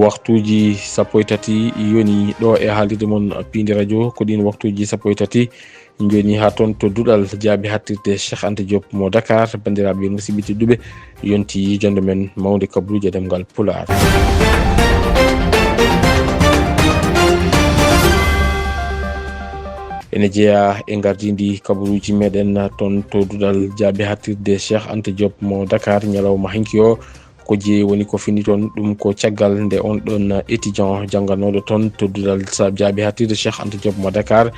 waktuji sappo e tati yoni ɗo e haalirde mon Pindi radio ko ɗin waktuji sappo e tati joni ha toon to duɗal jaabi hattirde Cheikh Anta Diop mo Dakar. bandiraɓe musidɓe tedduɓe yonti jonde men mawde kabaruji e ɗemgal Pulaar. ene jeeya e gardidi kabaruji meɗen toon to duɗal jaabi hattirde Cheikh Anta Diop mo Dakar ñalawma hanki o ko jeeyi woni ko fini toon ɗum ko caggal nde on ɗon étudiant jangganoɗo toon to duɗal jaabi hattirde Cheikh Anta Diop mo Dakar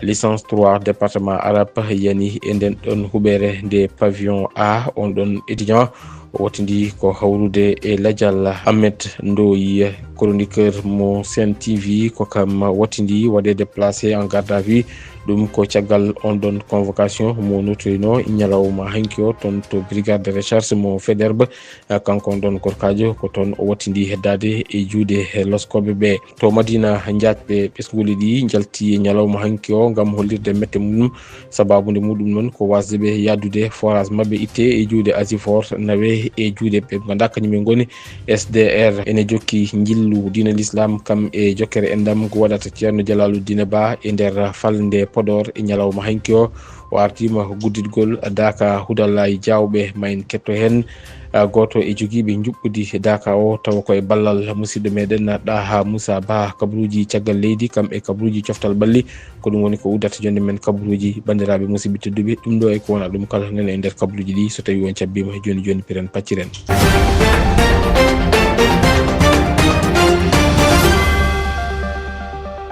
licence 3 département arabe yani e nden ɗon huɓere nde pavillon A. on ɗon étudiant o watindi ko hawrude e ladial Ahmed Ndoye chroniqueur mo Sen TV ko kam watindi waɗe déplacé en garde à vue ɗum ko caggal on ɗon convocation mo notoyno ñalawma hanki o toon to brigade de recherche mo Faidherbe. kanko on ɗon korkajo ko toon o wattindi heddade e juuɗe loskoɓe ɓe to Madina jaajɓe ɓesguli ɗi jalti ñalawma hanki o gam hollirde mette mum. sababude muɗum noon ko wasdeɓe yaddude forage mabɓe itte e juuɗe Asifor nawe e juuɗe ɓe ganduɗa kañumen goni SDR. ene jokki jillu dina l'islam kam e jokkere endam ko waɗata Ceerno Jalaluddin Ba e nder falde Podor e ñalawma hanki o artima guddidgol Daka Hudallahi Diawɓe mayen ketto hen. goto e jogiiɓe juɓɓudi Daka o tawa koye ballal musidɗo meɗen Ɗaha Moussa Ba. kabaruji caggal leydi kam e kabaruji coftal balli ko ɗum woni ko uddata jonde men kabaruji. bandiraɓe musidɓe tedduɓe ɗum ɗo e ko wona ɗum kala nene e nder kabaruji ɗi so tawi on cabbima joni joni piren pacciren.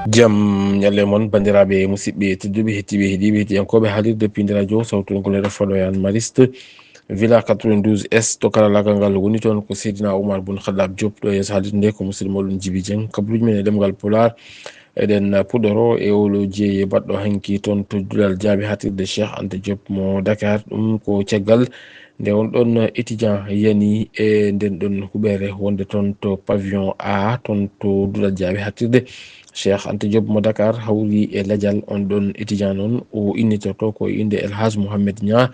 jam ñalle moon bandiraɓe musidɓe tedduɓe hettiɓe heeɗiɓe hettiyankoɓe haalirde Pindi radio sawtu ngol faɗoyan Mariste villa 92 S to karallagal ngal woni toon ko Seydina Oumar Boun Khaddab Diop ɗo yeeso haalirde nde ko musidɗo moɗon Djiby Dieng. kabaruji men e ɗemgal Pulaar eɗen puɗɗoro e olo jeeye baɗɗo hanki toon to duɗal jaabi hattirde Cheikh Anta Diop mo Dakar. ɗum ko caggal nde on ɗon étudiant yani e nden ɗon huɓere wonde toon to pavillon A toon to duɗal jaabi hattirde Cheikh Anta Diop mo Dakar hawri e ladial on ɗon étudiant noon o innitoto ko inde El Hadj Mohamed Nia.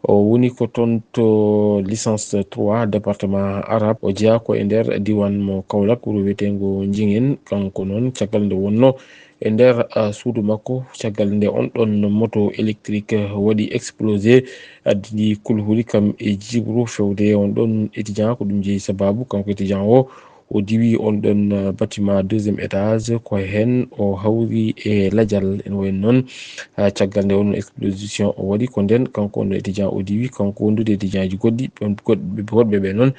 o woni ko toon to licence 3 département arabe. o jeeya ko e nder diwan mo Kaolack wuro wiyetengo Jingen. kanko noon caggal nde wonno e nder suudu makko caggal nde on ɗon moto électrique waɗi explosé addini kulhuli kam e jibru fewde on ɗon étudiant ko ɗum jeeyi sababu kanko étudiant o diwi on ɗon bâtiment 2e étage ko hen o hawri e ladial en wayi noon caggal nde on explosion o waɗi ko nden kanko on étudiant o diwi kanko wondude étudiant ji goɗɗi goɗɓe ɓe noon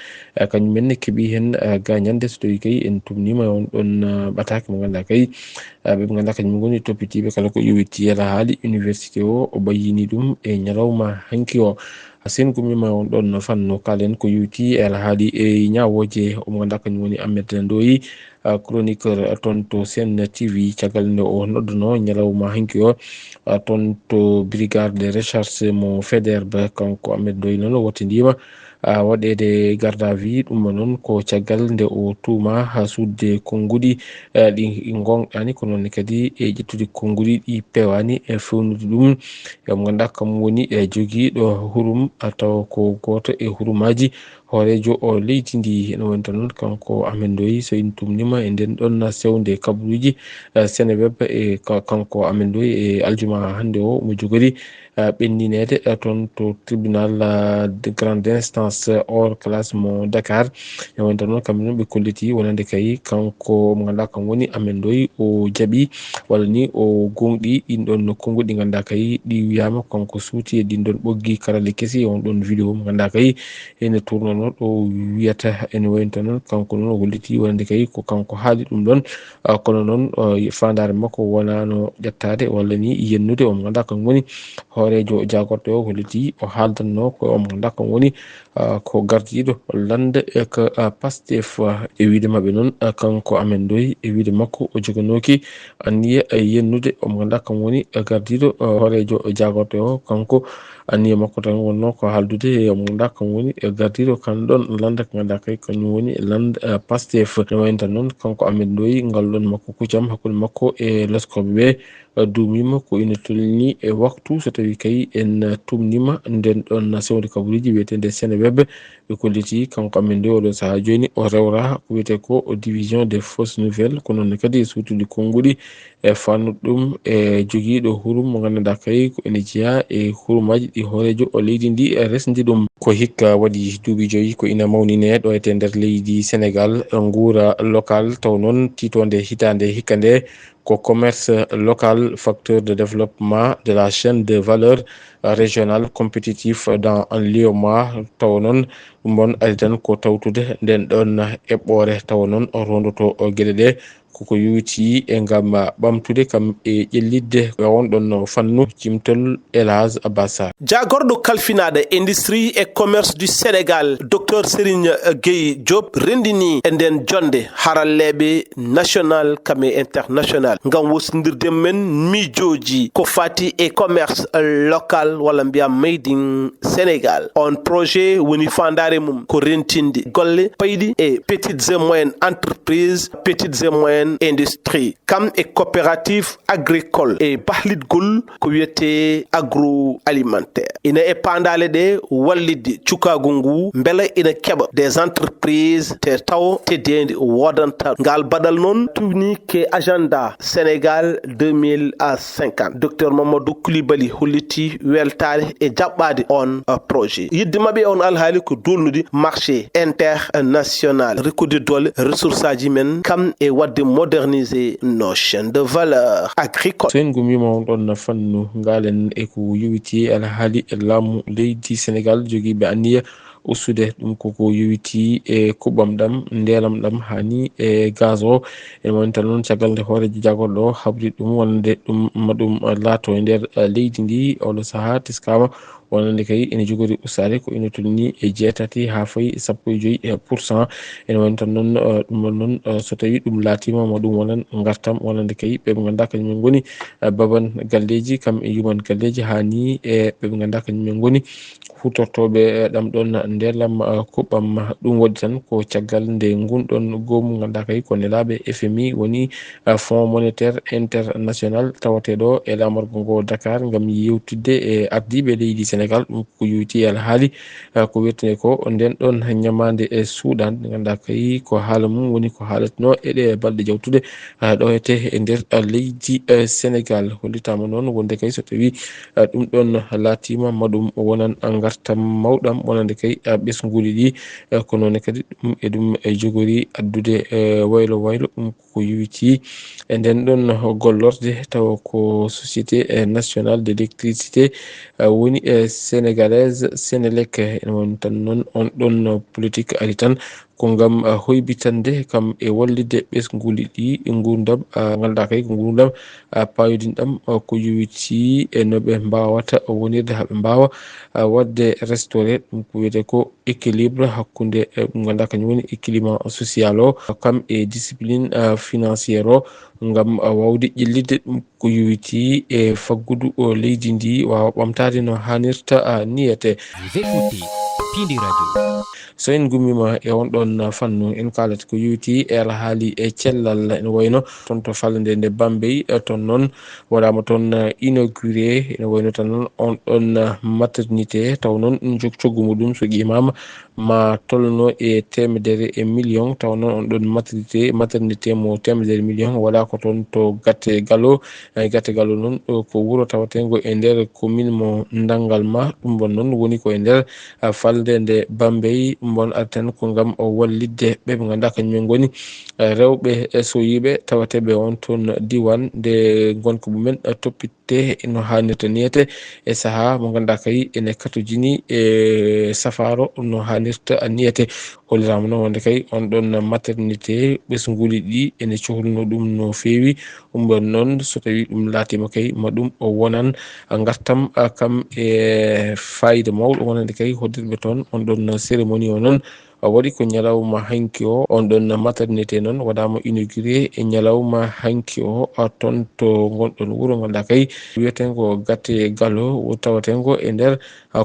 kañumenne keeɓi hen gagnande so tawi kay en tumnima on ɗon ɓatake mo ganduɗa kay ɓe ganduɗa kañum goni toppitiɓe kala ko ƴowiti yala haali université o ɓayyini ɗum e ñalawma hanki o. sen gumima on ɗon fanno kalen ko yewti e alhaali e ñawoje omo ganduɗa kañum woni Ahmed Ndoye chroniqueur toon to Sen TV. caggal nde o nodduno ñalawma hanki o toon to brigade de recherche mo Faidherbe. kanko Ahmed Ndoye noon o wattindima waɗede garde à vue. ɗum noon ko caggal nde o tuuma ha sudde konngudi ɗi gonɗani ko noon kadi e ƴettude konngudi ɗi pewani e fewnude ɗum mo ganduɗa kam woni e jogiiɗo hurum taw ko goto e hurumaji hoorejo o leydi ndi. ene wonta noon kanko Ahmed Ndoye so in tumnima e nden ɗon sewnde kabaruji Seneweb e kanko Ahmed Ndoye e aljuma hande o mo jogori ɓenninede toon to tribunal de grande instance hors classe mo Dakar. e wonta noon kamɓe noon ɓe kolliti wonande kay kanko mo ganduɗa kam woni Ahmed Ndoye o jaaɓi walla ni o gonɗi ɗin ɗon konngol ɗi ganduɗa kay ɗi wiyama kanko suuti e ɗin ɗon ɓoggi karale kesi on ɗon vidéo mo ganduɗa kay ene tournono ɗo wiyata ene wayno noon kanko noon o holliti wonande kay ko kanko haali ɗum ɗon kono noon fandare makko wonano ƴettade walla ni yennude omo ganduɗa kam woni hoorejo jagorɗo o holliti o haaldanno ko omo ganduɗa kam woni ko gardiɗo lande e ko Pastef e wiide mabɓe noon kanko Ahmed Ndoye e wiide makko o joganoki anniya yennude omo ganduɗa kam woni gardiɗo hoorejo jagorɗo o. kanko anniya makko tan wonno ko haaldude omo ganduɗa kam woni gardiɗo kan ɗon lande ko ganduɗa kay kañum woni lande Pastef. ne wayno tan noon kanko Ahmed Ndoye ngal ɗon makko kuccam hakkude makko e leskoɓe ɓe dumima ko ina tolni e waktu so tawi kay en tumnima nden ɗon sewde kabaruji wiyetede Seneweb ɓe kolliti kanko amen nde oɗo saaha joni o rewra ko wiyete ko division des fausses nouvelles ko noon kadi suutude konngudi e fannuɗum e jogiiɗo hurum mo ganduɗa kay ko ene jeeya e hurumaji ɗi hoorejo o leydi ndi resdi ɗum ko hikka waɗi duuɓi joyi ko ina mawnine ɗo ete nder leydi Sénégal nguura local taw noon titonde hitande hikka nde ko commerce local facteur de développement de la chaîne de valeur régional compétitif dans l'UEMOA taw noon ɗum ɗon ari tan ko tawtude nden ɗon eɓɓore taw noon o rondoto gueɗe ɗe koko yuti e ngam ɓamtude kam e ƴellidde on ɗon fannu Cimtol Elhadj Abbas jagorɗo kalfinaɗo industrie et commerce du Sénégal docteur Serigne Gueye Diop rendini e nden jonde haralleɓe national kame international ngam wosnodirde men miijoji ko fati e commerce local walla mbiyam made in Sénégal. On projet woni fandare mum ko rentinde golle payɗi e petites et moyennes entreprises, petites et moyennes industrie kam e coopérative agricole e bahlitgol ko wiyete agroalimentaire. Ina e pandale ɗe wallidde cukagu ngu beela ina keɓa des entreprises te taw teddedi wodanta ngal baɗal noon tuni ke agenda Sénégal 2050. Docteur Mamadou Coulibaly holliti weltade e jaɓɓade on projet. Yidde mabɓe on alhaali ko dolnude marché international rekude dole ressources aji men kam e wadde moderniser nos chaînes de valeur agricole. sen gumima on ɗon fannu ngalen e ko yowiti alhaali laamu leydi Sénégal jogiiɓe anniya ustude ɗum koko yowiti e kuɓɓam ɗam ndelam ɗam hani e gaz o en wonta noon caggal nde hoorejo jagorɗo o habri ɗum wonde ɗum maɗum laato e nder leydi ndi oɗo saaha teskama wonande kay ene jogori ustade ko ina tolni e 8 ha fayi 15% ene woni tan noon ɗum noon so tawi ɗum laatima ma ɗum wonan gartam wonande kay ɓe ganduɗa kañumen goni baban galleji kam e yuman galleji hani e ɓe ganduɗa kañumen goni hutortoɓe ɗam ɗon ndelam kuɓɓam ɗum waɗi tan ko caggal nde gunɗon goomu ganduɗa kay ko nelaɓe FMI woni Fonds monétaire international tawateɗo e lamorgo ngo Dakar gam yewtidde e ardiɓe leydi Sénégal ɗum ko yowiti alhaali ko wiyetene ko nden ɗon ñamande e suuɗan nde ganduɗa kay ko haala mum woni ko haalatno eɗe balɗe jawtude ɗo ete e nder leydi Sénégal hollitama noon wonde kay so tawi ɗum ɗon laatima maɗum wonan gartam mawɗam wonande kay ɓesguli ɗi ko noon kadi ɗum e ɗum jogori addude waylo waylo ɗum ko yowiti e nden ɗon gollorde taw ko société nationale d'électricité woni sénégalaise Sénélec ene woni tan noon on ɗon politique ari tan ko ngam hoybitande kam e wallide ɓesguli ɗi gurdam ganduɗa kay ko gurdam payodinɗam ko yowiti e noɓe mbawata wonirde haɓe mbawa wadde restauré ɗum ko wiyete ko équilibre hakkude ɗum ganduɗa kañum woni équilibre social o kam e discipline financiére o ngam wawde ƴellidde ɗum ko yowiti e faggudu leydi ndi wawa ɓamtade no hannirta niyete. So en gummima e on ɗon fannu en kalata ko yowiti e alhaali e cellal ene wayno toon to fallede nde Bambey toon noon waɗama toon inauguré ene wayno tan noon on ɗon maternité taw noon ɗum coggu muɗum so qimama ma tolno e temedere e million taw noon on ɗon maternité mo temedere million waɗa ko toon to Gatte Gallo noon ko wuuro tawatego e nder commune mo Dangalma ɗum bon noon woni ko e nder falde nde Bambey bon artan ko ngam o wallidde ɓe ganduɗa kañumen goni rewɓe so yiɓe tawateɓe on toon diwan nde gonka mumen toppitte no hannirta niyete e saaha mo ganduɗa kay ene katojini e safaro no hannirta niyete hollirama noon wonde kay on ɗon maternité ɓesguli ɗi ene cohluno ɗum no fewi ɗum noon so tawi ɗum laatima kay ma ɗum o wonan gartam kam e fayida mawɗo wonande kay hoddirɓe toon on ɗon cérémonie o noon waɗi ko ñalawma hanki o on ɗon maternité noon waɗama inauguré e ñalawma hanki o toon to gonɗon wuuro ganduɗa kay wiyeten ko Gatte Gallo tawatengo e nder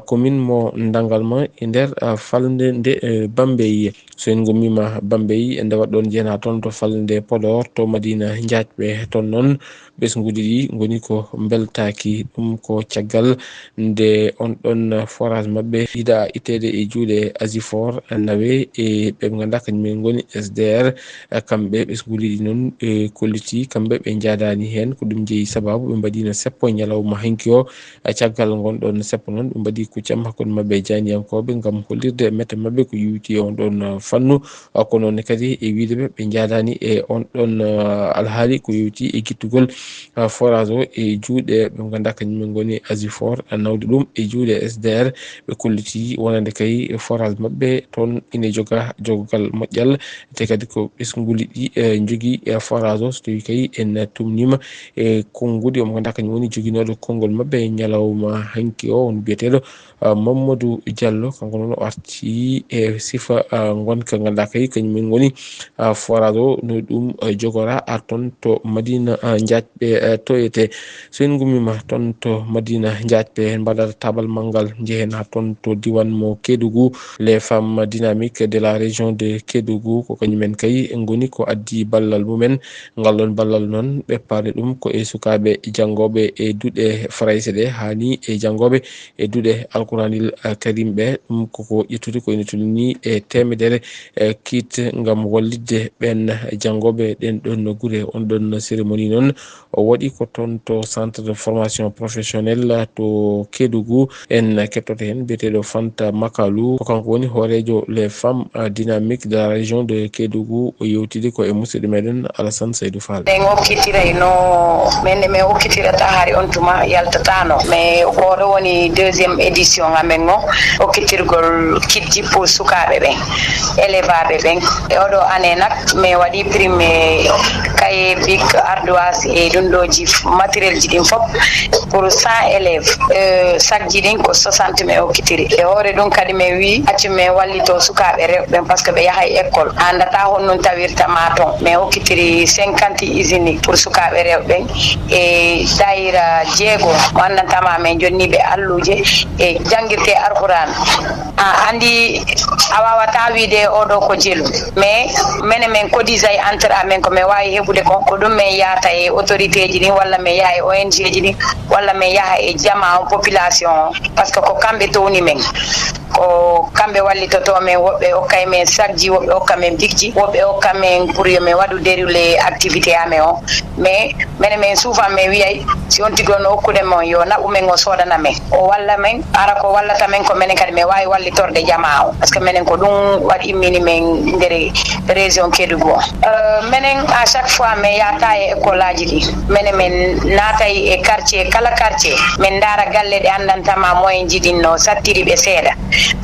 commune mo Dangalma e nder falde nde Bambey. So en gummima Bambey e nde waɗɗon jeena toon to falde nde Podor to Madina Diathɓe toon noon ɓesguji ɗi goni ko beltaki ɗum ko caggal nde on ɗon forage mabɓe yiɗa ittede e juuɗe Asifor nawe e ɓe ganduɗa kañumen goni SDR kamɓe ɓesguji ɗi noon ɓe kolliti kamɓe ɓe jaadani hen ko ɗum jeeyi sababu ɓe mbaɗino seppo ñalawma hanki o caggal gonɗon seppo noon ɓe mbaɗi kuccam hakkude mabɓe e janiyankoɓe gam hollirde mette mabɓe ko yiwti on ɗon fannu ko noon kadi e wiideɓe ɓe jaadani e on ɗon alhaali ko yiwti e guittugol forage o e juuɗe ɓe ganduɗa kañumen goni Asifor nawde ɗum e juuɗe SDR ɓe kolliti wonande kay forage mabɓe toon ine joga jogogal moƴƴal te kadi ko ɓesguli ɗi jogui forage o so tawi kay en tumnima e konngudi omo ganduɗa kañum woni joguinoɗo konngol mabɓe e ñalawma hanki o on biyeteɗo Mamadou Diallo kanko noon o arti e sifa gonka ganduɗa kay kañumen woni forage o no ɗum jogora toon to Madina Diathɓe toyete so en gummima toon to Madina Diathɓe mbaɗata tabal manggal jehen ha toon to diwan mo Kédougou les femmes dynamiques de la région de Kédougou ko kañumen kay goni ko addi ballal mumen ngal ɗon ballal noon ɓe paari ɗum ko e sukaɓe jangoɓe e duuɗe Frayse ɗe hani e jangoɓe e duuɗe Alquranil Karim ɓe ɗum koko ƴettude ko ene tolni e temedere kit gam wallidde ɓen jangoɓe ɗen ɗon guure on ɗon cérémonie noon o waɗi ko toon to centre de formation professionnelle to Kédougou en kettoto hen biyeteɗo Fanta Makalou ko kanko woni hoorejo les femmes dynamiques de la région de Kédougou o yewtidi ko e musidɗo meɗen Alassane Seydou Fall. en hokkitiray no min hokkitirata hari on tuma yaltatano mais oɗo woni deuxiéme édition amen o hokkitirgol kidji pour sukaɓe ɓen élevaɓe ɓen e oɗo année nak mi waɗi prime kaye bic ardoise e ɗumɗoji matériel ji ɗin fof pour 100 élèves sac ji ɗin ko 60 mi hokkitiri e hoore ɗum kadi mi wi accu mi wallito sukaɓe rewɓe par ce que ɓe yahay école andata honnon tawirtama toon mi hokkitiri 50 usine pour sukaɓe rewɓe e dayira jeego mo andantama min jonniɓe alluje e jangguirte Alquran andi a wawata wiide oɗo ko jelu mais minen min codisa e entre amen ko min wawi heɓude ko ɗum min yahata e autorité ji ɗin walla min yaha e ONG ji ɗin walla min yaha e jama population par ce que ko kamɓe towni men ko kamɓe wallitoto men woɓɓe hokkay men sac ji woɓɓe hokka men bigji woɓɓe hokka men pour yo min waɗu déroulé activité amen o mais minen min souvent min wiyay si on tigi on hokkude mon yo naɓu men o sodana men o walla men ara ko wallata men ko minen kadi min wawi wallitorde jama o par ce que minen ko ɗum waɗi immini men nder région Kédougou minen à chaque fois min yahata e école aji ɗi minen min naatay e quartier kala quartier min daara galle ɗe andantama moyen ji ɗin no sattiri ɓe seeɗa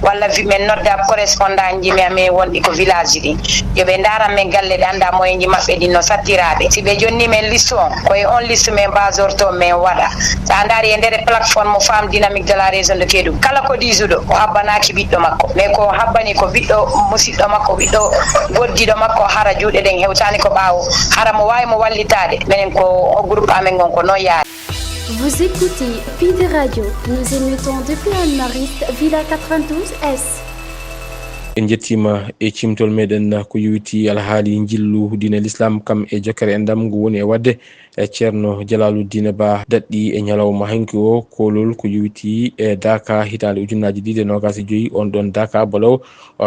walla min nodda correspondant ji mi amin wonɗi ko village ji ɗin yoɓe daran men galle ɗe anda moyen ji mabɓe ɗin no sattiraɓe si ɓe jonni men liste on koye on liste min basorto min waɗa sa daari e nder plateforme femme dynamique de la région de Kédougou kala ko ɗisuɗo o habbanaki ɓiɗɗo makko mais ko habbani ko ɓiɗɗo musidɗo makko ɓiɗɗo goddiɗo makko hara juuɗe ɗen hewtani ko ɓaawo hara mo wawi mo wallitade minen ko groupe amen gon ko noon yaari. Vous écoutez Pide Radio. Nous émettons depuis Anne-Mariste, Villa 92S. en jettima e cimtol meɗen ko yowiti alhaali jillu diine l'islam kam e jokkere endam ngu woni e wadde ceerno Jalaluddin Ba daɗɗi e ñalawma hanki o kolol ko yowiti e Daka hitande ujunnaji 2025 on ɗon Daka bolow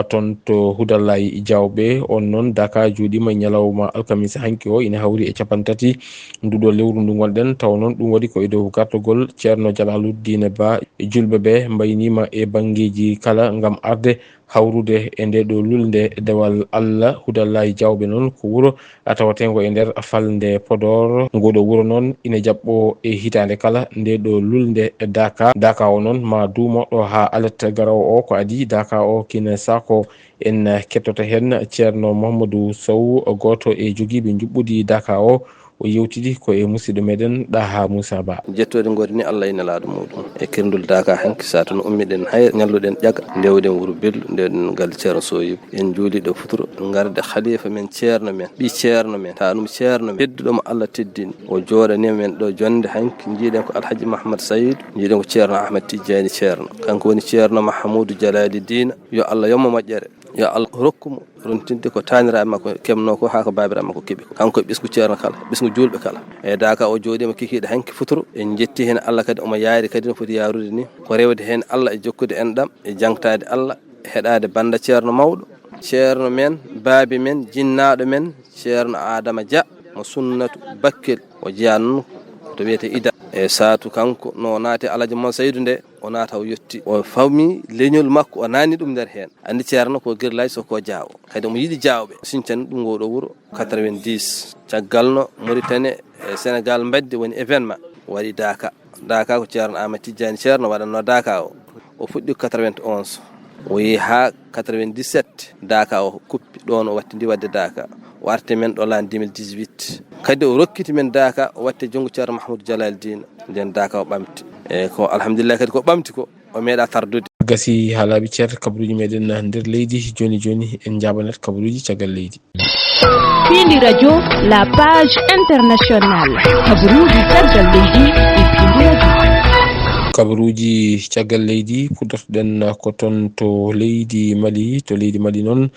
toon to Houdallahi Diawɓe on noon Daka joɗima ñalawma alkamisa hanki o ina hawri e capantati nduɗo lewru ndu gonɗen taw noon ɗum waɗi ko e dow gartogol ceerno Jalaluddin Ba julɓe ɓe mbaynima e banggueji kala gam arde hawrude e nde ɗo lulde dewal Allah Houdallahi Diawɓe noon ko wuro tawatengo e nder falde Podor ngoɗo wuro noon ina jaɓɓo e hitande kala nde ɗo lulde Daka o noon ma dumoɗo ha alet garawo o ko adi Daka o kina sako en kettoto hen ceerno Mahamadou Sow goto e joguiɓe juɓɓudi Daka o yewtidi ko e musidɗo meɗen Ɗaha Moussa Ba jettode godi ni Allah ina laado muɗum e kirndul Daka hanki sa tan ummiɗen hay ñalluɗen ƴaga ndewden wuro bellu ndewden gal ceerno Soyib en juuliɗo futuro garde khalifa men ceerno men ɓi ceerno men tanum ceerno men tedduɗomo Allah teddini o jooɗani men ɗo jonde hanki jiiɗen ko Alhaji Mahamad Sayid jiiɗen ko ceerno Ahmed Tidiani ceerno kanko woni ceerno Mahamoudou Jalaluddin yo Allah yommo moƴƴere yo Allah rokkumo rontinde ko taniraɓe makko kemno ko ha ko babiraɓe makko keeɓi ko kanko e ɓesgu ceerno kala ɓesgu julɓe kala e daka o jooɗima kikiɗe hanki futuro en jetti hen Allah kadi omo yaari kadi no foti yarude ni ko rewde hen Allah e jokkude enɗam e jangtade Allah heɗade banda ceerno mawɗo ceerno men baabi men jinnaɗo men ceerno Adama Dia mo sunnatu Bakkel o jeeya noon to wiyete ida e satu kanko no naate Alaji Mon Saydou nde o naata o yetti o fawmi leñol makko o nani ɗum nder hen andi ceerno ko guirlaji soko jaawo kadi omo yiɗi jawɓe sincani ɗum ngoɗo wuuro 90 caggal no Mauritanie e Sénégal mbadde woni événement waɗi Daka ko ceerno Amadou Tidiane ceerno waɗanno Daka o fuɗɗi 91 o yeehi ha 97 Daka o kuppi ɗon o watti ndi wadde Daka o arti men ɗo lan 2018 kadi o rokkiti men Daka o watte junggo ceerno Mahmoudou Djalaluddin nden Daka o ɓamti e ko alhamdulillah kadi ko ɓamti ko o meeɗa tardude gasi haalaɓe ceerto kabaruji meɗen nder leydi joni en jaɓanet kabaruji caggal leydi Pindi Radio, la page internationale. Kabaruji caggal leydi e Pindi Radio. kabaruji caggal leydi pudortoɗen ko ton to leydi Mali noon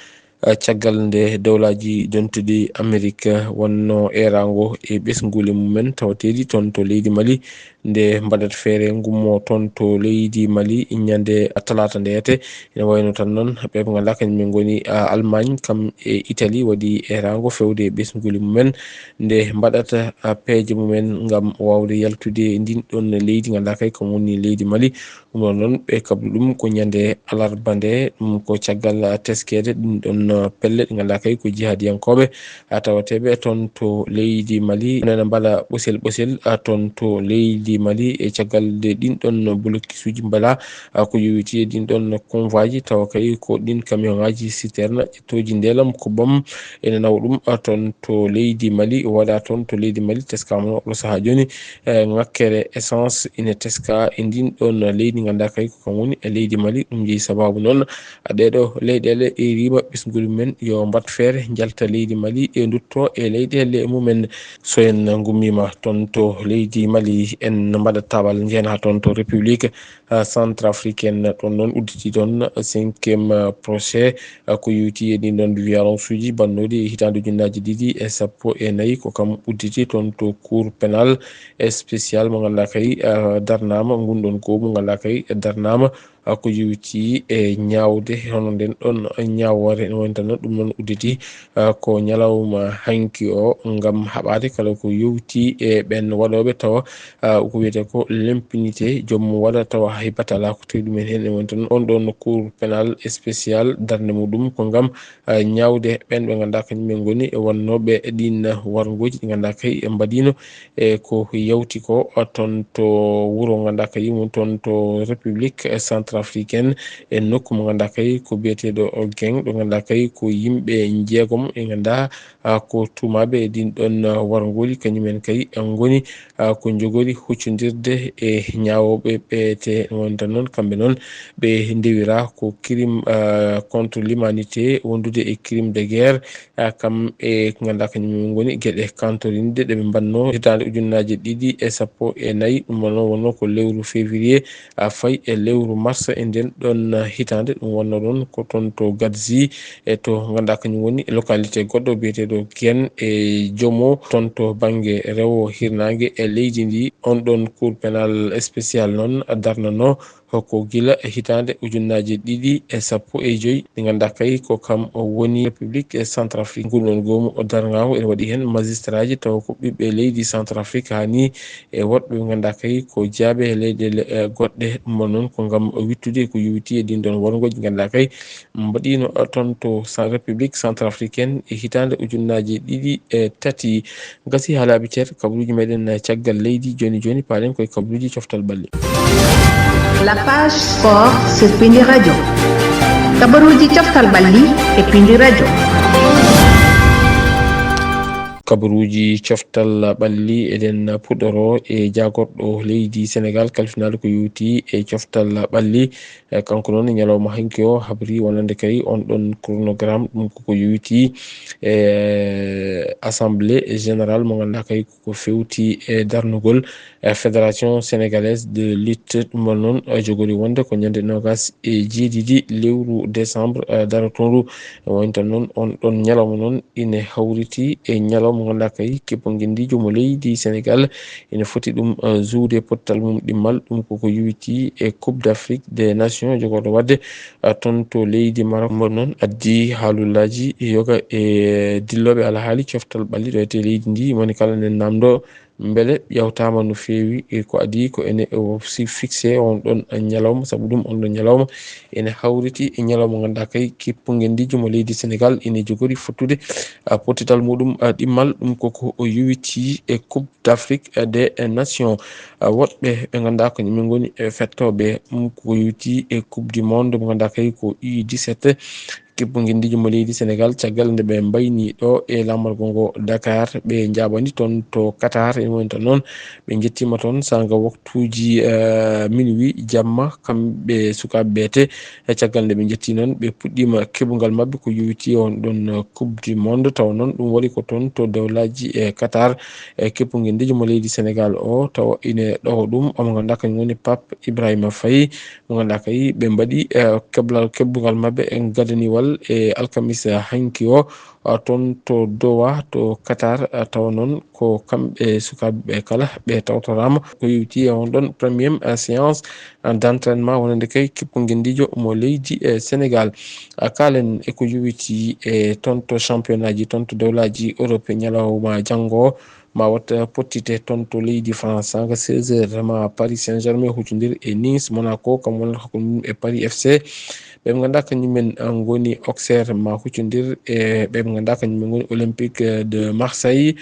caggal nde dawlaji dontuɗi Amérique wonno erango e ɓesgule mumen tawatedi ton to leydi Mali nde mbaɗat feere gummo ton to leydi Mali ñande talata ndeyete ene wayno tan noon ɓe ganduɗa kañumen goni Allemagne kam e Italie waɗi erango fewde ɓesgule mumen nde mbaɗata peeje mumen gam wawde yaltude ndin ɗon leydi ganduɗa kay kam woni leydi Mali ɗum noon ɓe kablu ɗum ko ñande alarba nde ɗum ko caggal teskede ɗum ɗon pelle ɗi ganduɗa kay ko jihadiyankoɓe tawateɓe ton to leydi Mali nena mbala ɓosel ton to leydi Mali e caggal de ɗin ɗon blocus uji mbala ko yowiti e ɗin ɗon convoi ji tawa kay ko ɗin camion ngaji citerne ƴettoji ndelam ko bom ene nawa ɗum ton to leydi Mali waɗa ton to leydi Mali teskama oɗo saaha joni ngakkere essence ine teska e ɗin ɗon leydi ganduɗa kay ko kam woni e leydi Mali ɗum jeeyi sababu noon ɗeɗo leyɗele e rima ɓesgol men yo mbat feere jalta leydi Mali e dutto e leyɗele mumen so en gummima ton to leydi Mali en mbaɗat tabal jeen ha ton to république centrafricaine ton noon udditi ton 5e procès ko yewti e ɗin ɗon violence uji bannoɗi e hitande ujunnaje ɗiɗi e sappo e nayyi ko kam udditi ton to cour pénal spécial mo ganduɗa kay darnama gunɗon ko mo ganduɗa kay darnama ko yewti e ñawde hono nden ɗon ñawore woni tan ɗum noon udditi ko ñalawma hanki o ngam haɓade kala ko yewti e ɓen waɗoɓe tawa ko wiyete ko l'impunité joom waɗa tawa haybata ala ko tawi ɗumen hen e woni tan on ɗon cour pénal spécial darde muɗum ko ngam ñawde ɓen ɓe ganduɗa kañumen goni e wonnoɓe ɗin wargoji ɗi ganduɗa kay mbaɗino e ko yawti ko ton to wuuro ganduɗa kay mum ton to république centrafricaine e nokku mo ganduɗa kay ko biyeteɗo Geng ɗo ganduɗa kay ko yimɓe jeegom e ganduɗa ko tumaɓe e ɗin ɗon wargoli kañumen kay goni ko jogori huccodirde e ñawoɓe ɓeete woni tan noon kamɓe noon ɓe ndewira ko crime contre l'humanité wondude e crime de guerre kam e ko ganduɗa kañumen goni gueɗe kantorinde ɗeɓe mbanno hitande ujunnaje ɗiɗi e sappo e nayyi ɗum noon wonno ko lewru février fayi e lewru mars e nden ɗon hitande ɗum wonno ɗon ko ton to Gadzi e to ganduɗa kañum woni localité goɗɗo biyeteɗo Guen e Jomo ton to banggue rewo hirnangue e leydi ndi on ɗon cour pénal spécial noon darnano ko gila e hitande ujunnaje ɗiɗi e sappo e joyyi ɗi ganduɗa kay ko kam woni république centrafrique ngulɗon goomu o dargago ene waɗi hen magistrat ji taw ko ɓiɓɓe leydi centrafrique hani e woɗɓe ganduɗa kay ko jaabe e leyɗele goɗɗe ɗum noon ko ngam wittude ko yewti e ɗin ɗon worgoji ganduɗa kay mbaɗino ton to république centrafricaine e hitande ujunnaje ɗiɗi e tati gasi haalaɓe ceer kabaruji meɗen caggal leydi joni palen koye kabaruji coftal ɓalli. La page sport sur Pindi Radio. Kabaruji coftal ɓalli e Pindi Radio. kabaruji coftal ɓalli eɗen puɗɗoro e jagorɗo leydi Sénégal kalfinade ko yuti e coftal ɓalli kanko noon ñalawma hanki o habri wonande kay on ɗon chronogramme ɗum koko yuti assemblée générale mo ganduɗa kay koko fewti e darnugol fédération sénégalaise de lutte ɗum won noon jogori wonde ko ñande 27 lewru décembre darotondu woni tan noon on ɗon ñalawma noon ine hawriti e ñalawma mo ganduɗa kay keppo guindijo mo leydi Sénégal ene foti ɗum zuude pottal mum ɗimmal ɗum koko yuwiti e coupe d'Afrique des nations jogorɗo wadde toon to leydi Maroc mo noon addi haalullaji yoga e dilloɓe alhaali coftal ɓalli ɗo ete leydi ndi woni kala nden namdo beele ƴewtama no feewi ko adi ko ene fixé on ɗon ñalawma saabu ɗum on ɗon ñalawma ene hawriti e ñalawma ganduɗa kay keppo guendijo mo leydi Sénégal ene jogori fottude pottital muɗum ɗimmal ɗum koko yuwiti e coupe d'Afrique des nations woɗɓe ɓe ganduɗa ko ñamin goni fettoɓe ɗum koko yuwiti e coupe du monde mo ganduɗa kay ko U17 keppo guendijo mo leydi Sénégal caggal nde ɓe mbayni ɗo e lamorgo ngo Dakar ɓe jaɓani toon to Qatar ene woni tan noon ɓe jettima toon sanga waktuji minuit jamma kamɓe sukaɓe beete caggal nde ɓe jetti noon ɓe puɗɗima keɓogal mabɓe ko yuwiti on ɗon coupe du monde taw noon ɗum waɗi ko toon to dewlaji e Qatar keppo guendijo mo leydi Sénégal o taw ine ɗoho ɗum omo ganduɗa kañum woni Pape Ibrahima Faye mo ganduɗa kay ɓe mbaɗi keɓogal mabɓe e gadaniwal e alkamisa hanki o toon to Doha to Qatar taw noon ko kamɓe sukaɓe kala ɓe tawtorama ko yuwiti e on ɗon première séance d'entraînement wonande kay keppo guendijo mo leydi Sénégal kalen eko yuwiti e toon to championnat ji toon to dewlaji Europe ñalawma janggo ma watta pottite toon to leydi France sanga 16h ma Paris Saint-Germain huccodir e Nice Monaco kam wonata hakkude mum e Paris FC ɓe ganduɗa kañumen goni Auxerre ma huccodir e ɓe ganduɗa kañumen goni Olympique de Marseille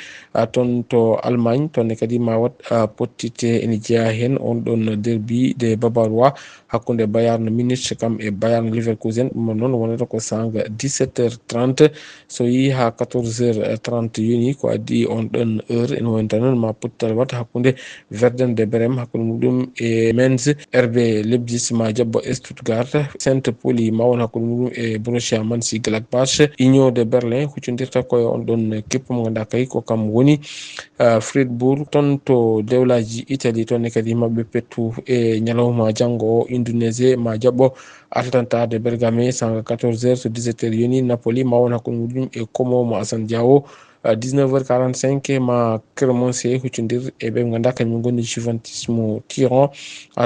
toon to Allemagne toonne kadi ma wat pottite ene jeeya hen on ɗon derby de Bavarois hakkude Bayern Munich kam e Bayern Leverkusen ɗum noon wonata ko sanga 17h30 so yi ha 14h30 yoni ko addi on ɗon heure ene woni tan noon ma pottal wat hakkude Werder de Brême hakkude muɗum e Mainz RB Leipzig ma jabbo Stuttgart Saint-Pauli ma won hakkude muɗum e Borussia Mönchengladbach Union de Berlin huccodirta koye on ɗon keppo mo ganduɗa kay ko kam woni Fribourg toon to dewlaji Italie toonne kadi mabɓe pettu e ñalawma janggo o Indonésie ma jabɓo Atalanta de Bergame sanga 14h so 17h yoni Napoli ma won hakkude muɗum e Como mo Assane Diao 19h45 ma Cremonese huccodir e ɓe ganduɗa kañum goni Juventus mo Turin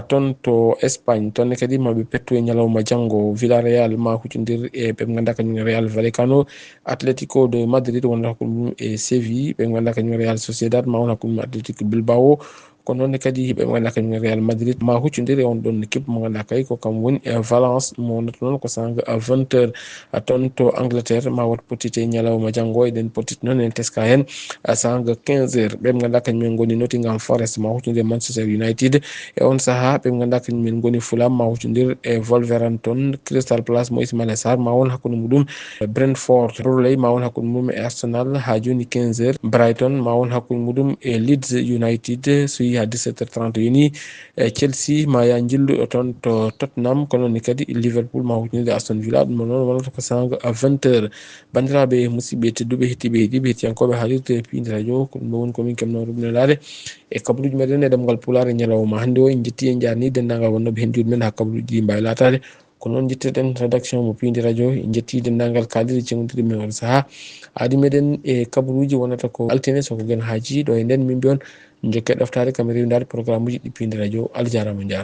toon to Espagne toonne kadi maɓe pettu e ñalawma janggo Villarreal ma huccodir e ɓe ganduɗa kañum Real Vallecano Atlético de Madrid wonata hakkude mum e Séville ɓe ganduɗa kañum Real Sociedad ma won hakkude mum Atlético Bilbao ko noonne kadi ɓe ganduɗa kañum Real Madrid ma huccodir e on ɗon équipe mo ganduɗa kay ko kam woni Valence mo wonata noon ko sanga 20h toon to Angleterre ma wat pottite ñalawma janggo eɗen pottite noon en teska hen sanga 15h ɓe ganduɗa kañumen goni Nottingham Forest ma huccodir Manchester United e on saaha ɓe ganduɗa kañumen goni Fulham ma huccodir e Wolverhampton Crystal Palace mo Ismaïla Sarr ma won hakkude muɗum Brentford Burnley ma won hakkude muɗum e Arsenal ha joni 15h Brighton ma won hakkude muɗum e Leeds United so yi ha 17h30 yoni Chelsea ma ya jilluɗo toon to Tottenham kono ni kadi Liverpool ma huccodir Aston Villa ɗum noon wonata ko sanga 20h bandiraɓe musidɓe tedduɓe hettiɓe heeɗiɓe hettiyankoɓe haalirde Pinde Radio ko ɗum woni komin kemno rubnelade e kabaruji meɗen e ɗemgal Pulare ñalawma hande o en jetti en jarni dendagal wonnoɓe hen juuɗe men ha kabaruji ɗi mbawi latade ko noon jettirɗen rédaction mo Pinde Radio en jetti dendagal kaalirde cengodiɗe men on saaha aadi meɗen e kabaruji wonata ko altine soko gen haaji ɗo e nden min mbiyon jokke ɗoftade kam rewidade programme uji ɗi Pinde Radio Allah jarama jarama.